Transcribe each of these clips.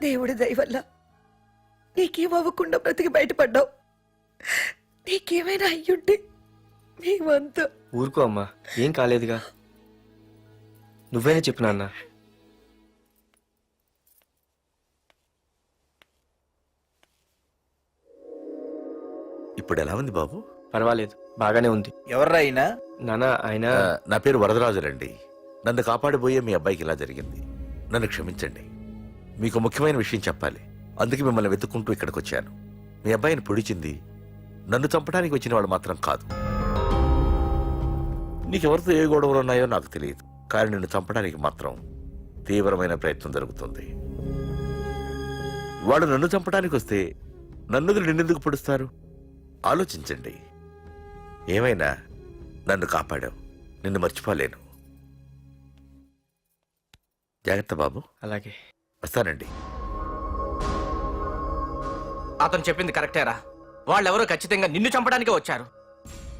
దేవుడి దయ వల్ల నీకేం అవ్వకుండా బ్రతికి బయటపడ్డావు. నీకేమైనా అయ్యుంటే మేమంతా. ఊరుకో అమ్మా, ఏం కాలేదుగా. నువ్వేనే చెప్పు నాన్న. ఇప్పుడు ఎలా ఉంది బాబు? పర్వాలేదు, బాగానే ఉంది. ఎవర్రా అయినా? నాన్న ఆయన నా పేరు వరదరాజులండి. నన్ను కాపాడిపోయే మీ అబ్బాయికి ఇలా జరిగింది. నన్ను క్షమించండి. మీకు ముఖ్యమైన విషయం చెప్పాలి. అందుకే మిమ్మల్ని వెతుక్కుంటూ ఇక్కడికి వచ్చాను. మీ అబ్బాయిని పొడిచింది నన్ను చంపడానికి వచ్చిన వాడు మాత్రం కాదు. నీకెవరితో ఏ గొడవలు ఉన్నాయో నాకు తెలియదు, కానీ నిన్ను చంపడానికి మాత్రం తీవ్రమైన ప్రయత్నం జరుగుతుంది. వాడు నన్ను చంపడానికి వస్తే నన్ను నిన్నెందుకు పొడుస్తారు? ఆలోచించండి. ఏమైనా నన్ను కాపాడావు, నిన్ను మర్చిపోలేను. జాగ్రత్త బాబు. అలాగే, వస్తానండి. అతను చెప్పింది కరెక్టేరా. వాళ్ళెవరో ఖచ్చితంగా నిన్ను చంపడానికే వచ్చారు.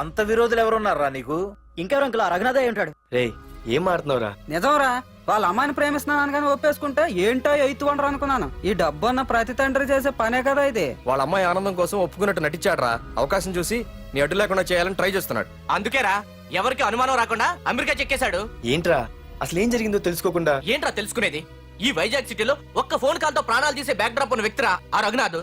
అంత విరోధులు ఎవరున్నారా నీకు? ఇంకెవరు అంకుల్? రఘునాథే ఉంటాడు. రేయ్, ఏం మారుతున్నావురా? నిజంరా, వాళ్ళ అమ్మాయిని ప్రేమిస్తున్నాను కానీ ఒప్పేసుకుంటే ఏంటో ఎయిత్ వండరు అనుకున్నాను. ఈ డబ్బు అన్న ప్రతి తండ్రి చేసే పనే కదా ఇది. వాళ్ళ అమ్మాయి ఆనందం కోసం ఒప్పుకున్నట్టు నటించాడ్రా. అవకాశం చూసి నీ అడ్డు లేకుండా చేయాలని ట్రై చేస్తున్నాడు. అందుకేరా ఎవరికి అనుమానం రాకుండా అమెరికా చెక్కేశాడు. ఏంట్రా అసలు ఏం జరిగిందో తెలుసుకోకుండా? ఏంట్రా తెలుసుకునేది? ఈ వైజాగ్ సిటీలో ఒక్క ఫోన్ కాల్ తో ప్రాణాలు తీసే బ్యాక్ డ్రాప్ ఉన్న వ్యక్తిరా ఆ రఘునాథ్.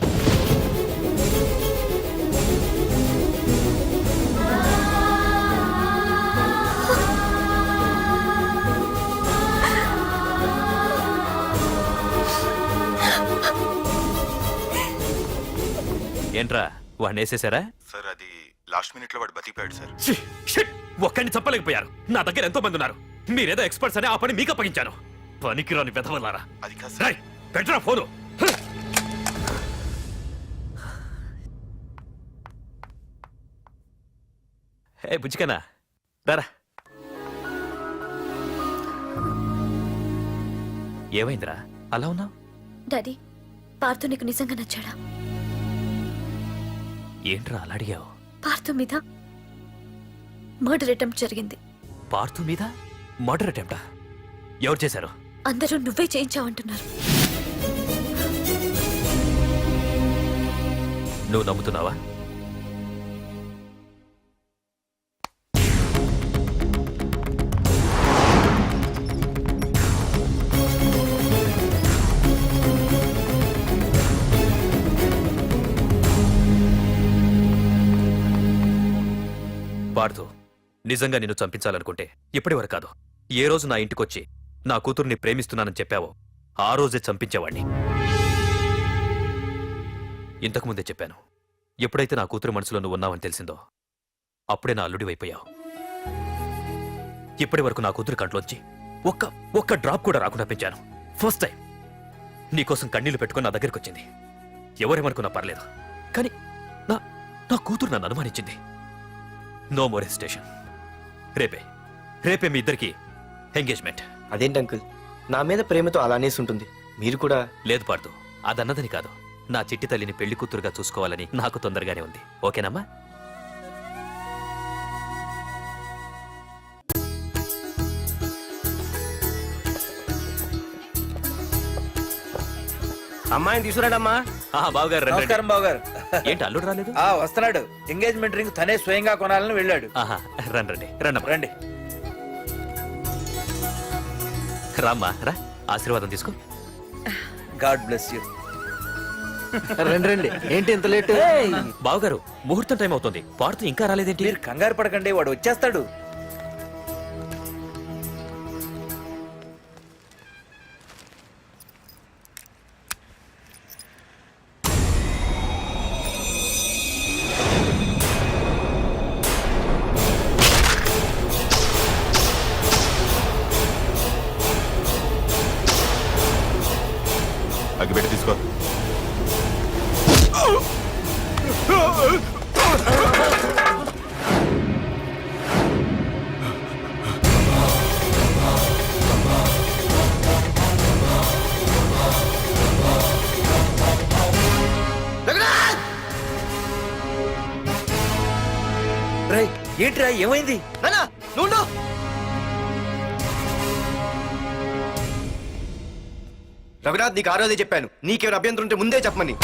ఏంట్రా వాడిని వేసేసారా? సార్ అది లాస్ట్ మినిట్ లో వాడు బతికిపోయాడు సార్. ఒక్కడిని చంపలేకపోయారు. నా దగ్గర ఎంతో మంది ఉన్నారు. మీరేదో ఎక్స్పర్ట్స్ అని ఆ పని మీకు అప్పగించాను. పనికిరాని వెధవలారా. అది కాదు సార్. పెట్టరా ఫోను. ఏ బుజ్జికనా రారా. ఏమైందిరా అలా ఉన్నావు? డాడీ, పార్థు నీకు నిజంగా నచ్చాడా? ఏంట్రా అలా అడిగావు? పార్థు మీద మర్డర్ అటెంప్ట్ జరిగింది. పార్థు మీద మర్డర్ అటెంప్టా? ఎవరు చేశారు? అందరూ నువ్వే చేయించావంటున్నారు. నువ్వు నమ్ముతున్నావా? పార్థు, నిజంగా నిన్ను చంపించాలనుకుంటే ఇప్పటివరకు కాదు, ఏ రోజు నా ఇంటికొచ్చి నా కూతుర్ని ప్రేమిస్తున్నానని చెప్పావో ఆ రోజే చంపించేవాణ్ణి. ఇంతకుముందే చెప్పాను, ఎప్పుడైతే నా కూతురు మనసులో నువ్వు ఉన్నావని తెలిసిందో అప్పుడే నా అల్లుడి వైపోయావు. ఇప్పటి వరకు నా కూతురు కంట్లోంచి ఒక్క డ్రాప్ కూడా రాకుండా పెంచాను. ఫస్ట్ టైం నీకోసం కన్నీళ్లు పెట్టుకుని నా దగ్గరికి వచ్చింది. ఎవరేమనుకున్నా పర్లేదు, కానీ నా కూతురు నన్ను అనుమానించింది. No more hesitation. రేపే మీ ఇద్దరికి ఎంగేజ్మెంట్. అదేంటి అంకుల్, నా మీద ప్రేమతో అలానేసి ఉంటుంది. మీరు కూడా? లేదు పార్థు, అదన్నదని కాదు. నా చిట్టి తల్లిని పెళ్లి కూతురుగా చూసుకోవాలని నాకు తొందరగానే ఉంది. ఓకేనమ్మా? అమ్మాయిని తీసుకురాడమ్మా. బావగారు రండి. నమస్కారం బావగారు. ఏంటి అల్లుడు రాలేదు? వస్తున్నాడు. ఎంగేజ్మెంట్ రింగ్ తనే స్వయంగా కొనాలని వెళ్ళాడు. రండి రండి రండి. రామ్మా రా, ఆశీర్వాదం తీసుకో. God bless you. రండి రండి. ఏంటి ఇంత లేట్? బావగారు, ముహూర్తం టైం అవుతుంది. పార్థు ఇంకా రాలేదేంటి? మీరు కంగారు పడకండి, వాడు వచ్చేస్తాడు. అగ్గిపెట్టి తీసుకో. ఏంట్రా ఏమైంది? రఘునాథ్ నీకు ఆ రోజే చెప్పాను, నీకేమైనా అభ్యంతరం ఉంటే ముందే చెప్పమని.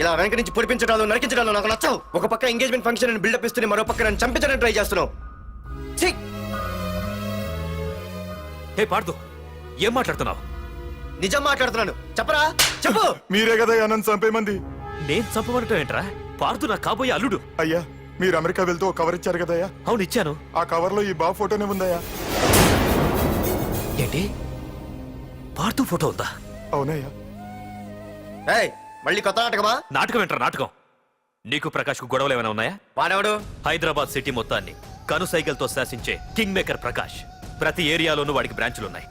ఇలా వెనక నుంచి పొడిపించడాలు నరికించడాలు నాకు నచ్చవు. ఒక పక్క ఎంగేజ్మెంట్ ఫంక్షన్ అని బిల్డప్ ఇస్తూనే మరో పక్క నన్ను చంపించడానికి ట్రై చేస్తున్నావు. ఛీ! హే పార్దు, ఏం మాట్లాడుతున్నావు? నిజం మాట్లాడుతున్నాను, చెప్పరా చెప్పు. మీరే కదా నన్ను చంపేమంది. నేను చంపబడటం ఏంట్రా? పార్దు నా కాబోయే అల్లుడు. అయ్యా మీరు అమెరికా వెళ్తూ ఒక కవర్ ఇచ్చారు కదయ్యా, అవును ఇచ్చాను. ఆ కవర్ లో ఈ బాబు ఫోటోనే ఉందయ్యా. ఏంటి, పార్దు ఫోటో ఉందా? అవునయ్యా. ఏయ్, మళ్ళీ కొత్త నాటకమా? నాటకం ఏంట్రా నాటకం? నీకు ప్రకాష్ కు గొడవలు ఏమైనా ఉన్నాయా? వాడెవడు? హైదరాబాద్ సిటీ మొత్తాన్ని కను సైకిల్తో శాసించే కింగ్ మేకర్ ప్రకాష్. ప్రతి ఏరియాలోనూ వాడికి బ్రాంచులున్నాయి.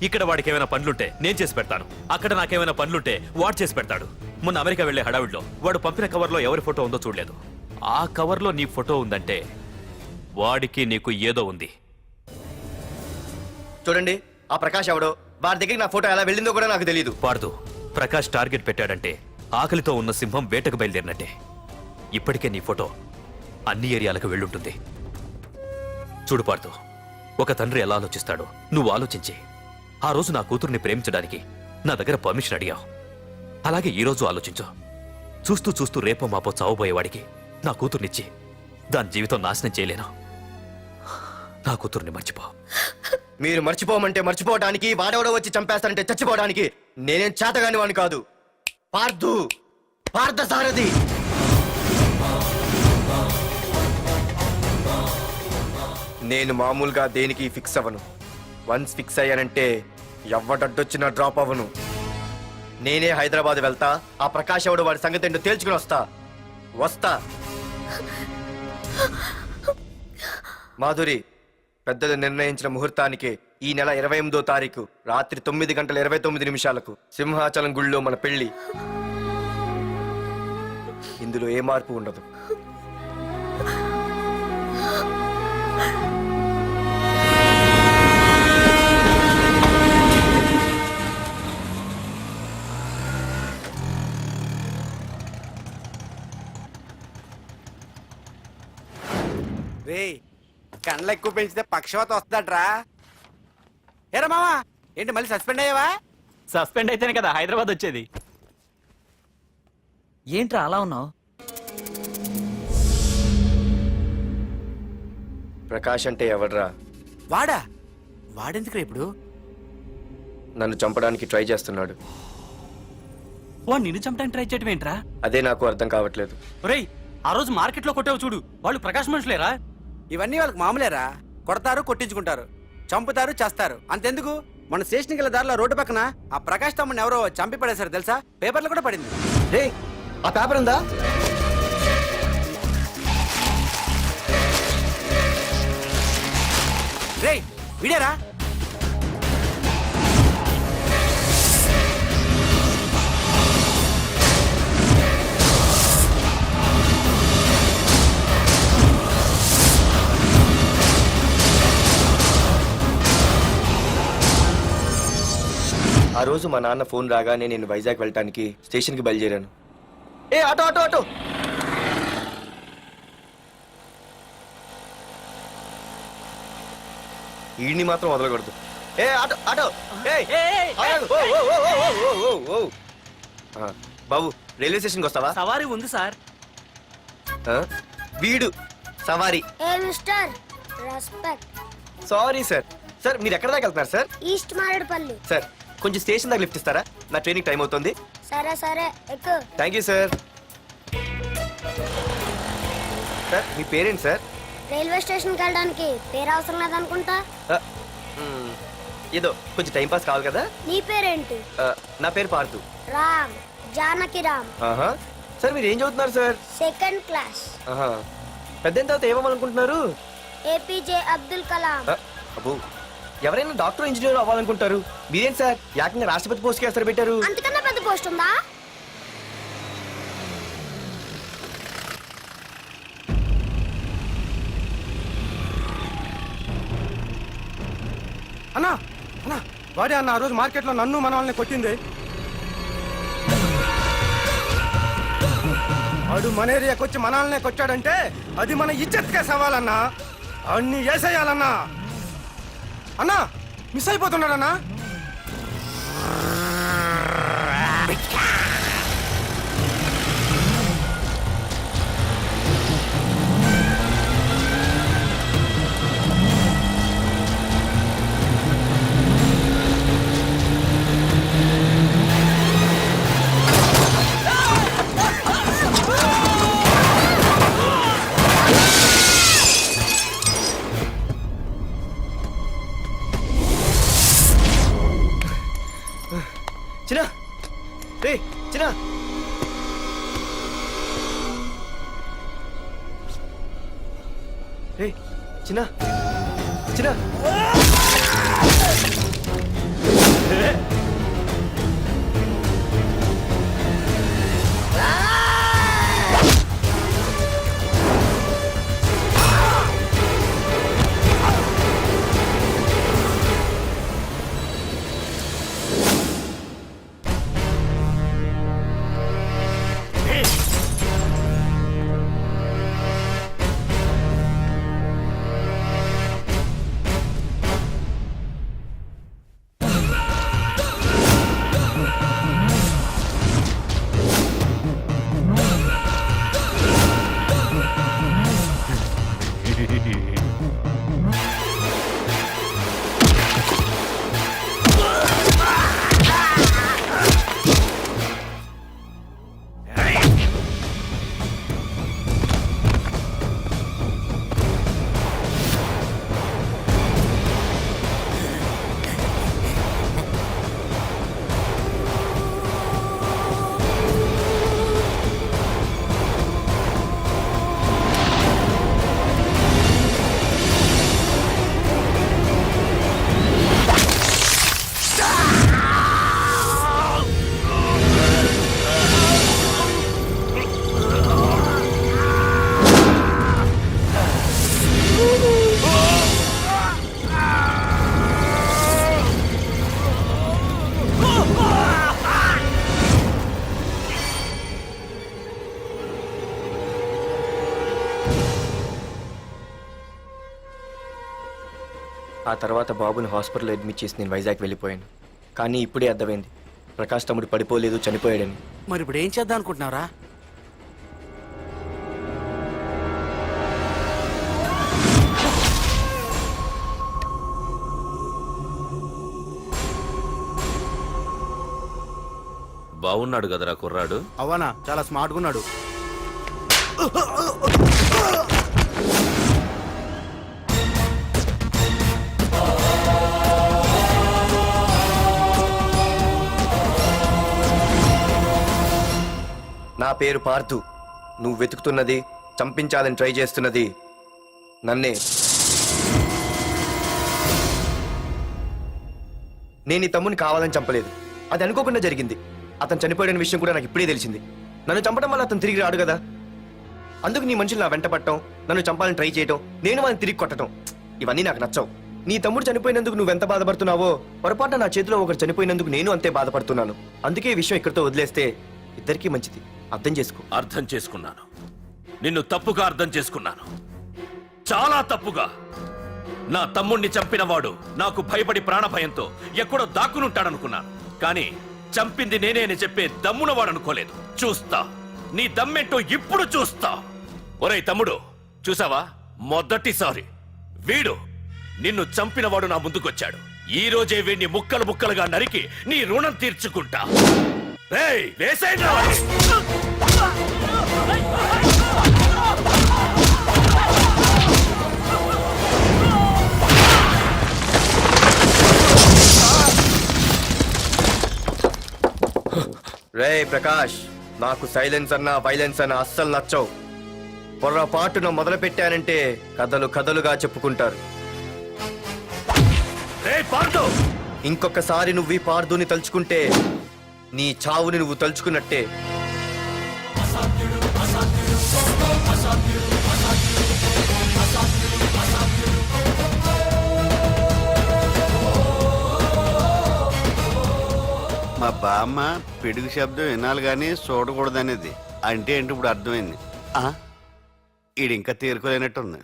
ఇక్కడ వాడికి ఏమైనా పనులుంటే నేను చేసి పెడతాను, అక్కడ నాకేమైనా పనులుంటే వాడు చేసి పెడతాడు. మొన్న అమెరికా వెళ్లే హడావిడిలో వాడు పంపిన కవర్లో ఎవరి ఫోటో ఉందో చూడలేదు. ఆ కవర్లో నీ ఫోటో ఉందంటే వాడికి నీకు ఏదో ఉంది. చూడండి, ఆ ప్రకాష్ ఎవడో, వాడి దగ్గరికి నా ఫోటో ఎలా వెళ్ళిందో కూడా నాకు తెలియదు. పార్దు, ప్రకాష్ టార్గెట్ పెట్టాడంటే ఆకలితో ఉన్న సింహం వేటకు బయలుదేరినట్టే. ఇప్పటికే నీ ఫోటో అన్ని ఏరియాలకు వెళ్ళుంటుంది. చూడు పార్దు, ఒక తండ్రి ఎలా ఆలోచిస్తాడో నువ్వు ఆలోచించి ఆ రోజు నా కూతుర్ని ప్రేమించడానికి నా దగ్గర పర్మిషన్ అడిగావు. అలాగే ఈ రోజు ఆలోచించు. చూస్తూ చూస్తూ రేపో మాపో చావబోయేవాడికి నా కూతుర్నిచ్చి దాని జీవితం నాశనం చేయలేను. నా కూతుర్ని మర్చిపో. మీరు మర్చిపోమంటే మర్చిపోవడానికి, వాడెవడో వచ్చి చంపేస్తానంటే చచ్చిపోవడానికి నేనేం చేతగాని వాడిని కాదు. పార్థు, పార్థసారథి. నేను మామూలుగా దేనికి ఫిక్స్ అవ్వను. వన్స్ ఫిక్స్ అయ్యానంటే ఎవ్వడడ్డొచ్చినా డ్రాప్ అవ్వను. నేనే హైదరాబాద్ వెళ్తా, ఆ ప్రకాష్ ఎవడు వాడి సంగతి ఏంటో తేల్చుకుని వస్తా. మాధురి, పెద్దలు నిర్ణయించిన ముహూర్తానికి ఈ నెల 28వ తారీఖు రాత్రి 9:29 సింహాచలం గుళ్ళో మన పెళ్లి. ఇందులో ఏ మార్పు ఉండదు. రే, కండ్లు ఎక్కువ పెంచితే పక్షవాత వస్తుందట్రా. ఏరా మావా, ఏంటి మళ్ళీ సస్పెండ్ అయ్యావా? సస్పెండ్ అయితేనే కదా హైదరాబాద్ వచ్చేది. ఏంట్రా అలా ఉన్నావు? ప్రకాష్ అంటే ఎవడ్రా? వాడెందుకురా ఇప్పుడు? నన్ను చంపడానికి ట్రై చేస్తున్నాడు. వాడు నిన్ను చంపడానికి ట్రై చేయటం ఏంట్రా? అదే నాకు అర్థం కావట్లేదు. ఒరేయ్, ఆ రోజు మార్కెట్ లో కొట్టావు చూడు, వాళ్ళు ప్రకాష్ మనుషులేరా? ఇవన్నీ వాళ్ళకి మామూలేరా. కొడతారు, కొట్టించుకుంటారు, చంపుతారు, చేస్తారు. అంతెందుకు, మన స్టేషన్కి వెళ్ళే దారిలో రోడ్డు పక్కన ఆ ప్రకాష్ తమ్ముడిని ఎవరో చంపి పడేశారు తెలుసా? పేపర్లో కూడా పడింది. రే, ఆ పేపర్ ఉందా? రే, వీడేరా? ఆ రోజు మా నాన్న ఫోన్ రాగానే నేను వైజాగ్ వెళ్ళటానికి స్టేషన్కి బయలుదేరాను. ఏ ఆటో ఆటో ఆటో! ఈడిని మాత్రం వదలకూడదు. ఏ ఆటో ఆటో! ఆగు! ఓ! బాబు, రైల్వే స్టేషన్కి వస్తావా? సవారీ ఉంది సార్. వీడు సవారీ. Sorry sir. సార్, మీరు ఎక్కడ దాకా వెళ్తున్నారు సార్? ఈస్ట్ మారేడుపల్లి. సార్, కొంచెం స్టేషన్ దాకా లిఫ్ట్ ఇస్తారా? నా ట్రైనింగ్ టైం అవుతుంది. సరే సరే, ఎక్కు. Thank you sir. సార్, మీ పేరేంటి సార్? రైల్వే స్టేషన్కి వెళ్ళడానికి పేరు అవసరం లేదనుకుంటా. ఏదో కొంచెం టైం పాస్ కావాలి కదా. నీ పేరేంటి? నా పేరు పార్థు. రామ్, జానకి రామ్. సార్, మీరు ఏం చదువుతున్నారు సార్? Second class. పెద్ద తర్వాత ఏమనుకుంటున్నారు? ఏపీజే అబ్దుల్ కలాం. అబ్బో, ఎవరైనా డాక్టర్ ఇంజనీర్ అవ్వాలనుకుంటారు. మీరేం సార్ ఏకంగా రాష్ట్రపతి పోస్ట్కి ఎసరు పెట్టారు? అంతకన్నా పెద్ద పోస్ట్ ఉందా? అన్నా అన్నా, వాడే అన్న ఆ రోజు మార్కెట్లో నన్ను మన వాళ్ళని కొట్టింది. వాడు మన ఏరియాకి వచ్చి మనల్నే కొట్టాడంటే అది మన ఇజ్జత్కే సవాలన్నా. అన్ని వేసేయాలన్నా. అన్నా, మిస్ అయిపోతున్నాడన్నా. రే చిన్న చిన్న ఆ తర్వాత బాబుని హాస్పిటల్లో అడ్మిట్ చేసి నేను వైజాగ్ వెళ్ళిపోయాను. కానీ ఇప్పుడే అర్థమైంది ప్రకాష్ తమ్ముడు పడిపోలేదు, చనిపోయాడని. మరి ఇప్పుడు ఏం చేద్దాం అనుకుంటున్నారా? బాగున్నాడు కదరా కుర్రాడు. అవనా చాలా స్మార్ట్గా ఉన్నాడు. నా పేరు పార్థు. నువ్వు వెతుకుతున్నది, చంపించాలని ట్రై చేస్తున్నది నన్నే. నేను ఈ తమ్ముని కావాలని చంపలేదు, అది అనుకోకుండా జరిగింది. అతను చనిపోయిన విషయం కూడా నాకు ఇప్పుడే తెలిసింది. నన్ను చంపడం వల్ల అతను తిరిగి రాడు కదా, అందుకు నీ మనుషులు నా వెంట పట్టడం, నన్ను చంపాలని ట్రై చేయటం, నేను వాళ్ళని తిరిగి కొట్టడం, ఇవన్నీ నాకు నచ్చవు. నీ తమ్ముడు చనిపోయినందుకు నువ్వెంత బాధపడుతున్నావో, పొరపాటున నా చేతిలో ఒకరు చనిపోయినందుకు నేను అంతే బాధపడుతున్నాను. అందుకే ఈ విషయం ఇక్కడితో వదిలేస్తే ఇద్దరికీ మంచిది. అర్థం చేసుకో. అర్థం చేసుకున్నాను. నిన్ను తప్పుగా అర్థం చేసుకున్నాను, చాలా తప్పుగా. నా తమ్ముణ్ణి చంపినవాడు నాకు భయపడి ప్రాణభయంతో ఎక్కడో దాక్కునుంటాడనుకున్నాను. కానీ చంపింది నేనే అని చెప్పే దమ్మునవాడనుకోలేదు. చూస్తా, నీ దమ్మేంటో ఇప్పుడు చూస్తా. ఒరేయ్ తమ్ముడు, చూసావా, మొదటిసారి వీడు నిన్ను చంపినవాడు నా ముందుకొచ్చాడు. ఈ రోజే వీడిని ముక్కలు ముక్కలుగా నరికి నీ రుణం తీర్చుకుంటా. రేయ్, వేసేయండి రా వాడిని. రే ప్రకాష్, నాకు సైలెన్స్ అన్నా వైలెన్స్ అన్నా అస్సలు నచ్చవు. పొరపాటున మొదలు పెట్టానంటే కథలు కథలుగా చెప్పుకుంటారు. రేయ్ పార్థు, ఇంకొకసారి నువ్వు ఈ పార్థుని తలుచుకుంటే నీ చావుని నువ్వు తలుచుకున్నట్టే. మా బామ్మ పిడుగు శబ్దం వినాలి కానీ చూడకూడదనేది. అంటే ఏంటి ఇప్పుడు అర్థమైంది. ఈడింకా తేరుకోలేనట్టుంది.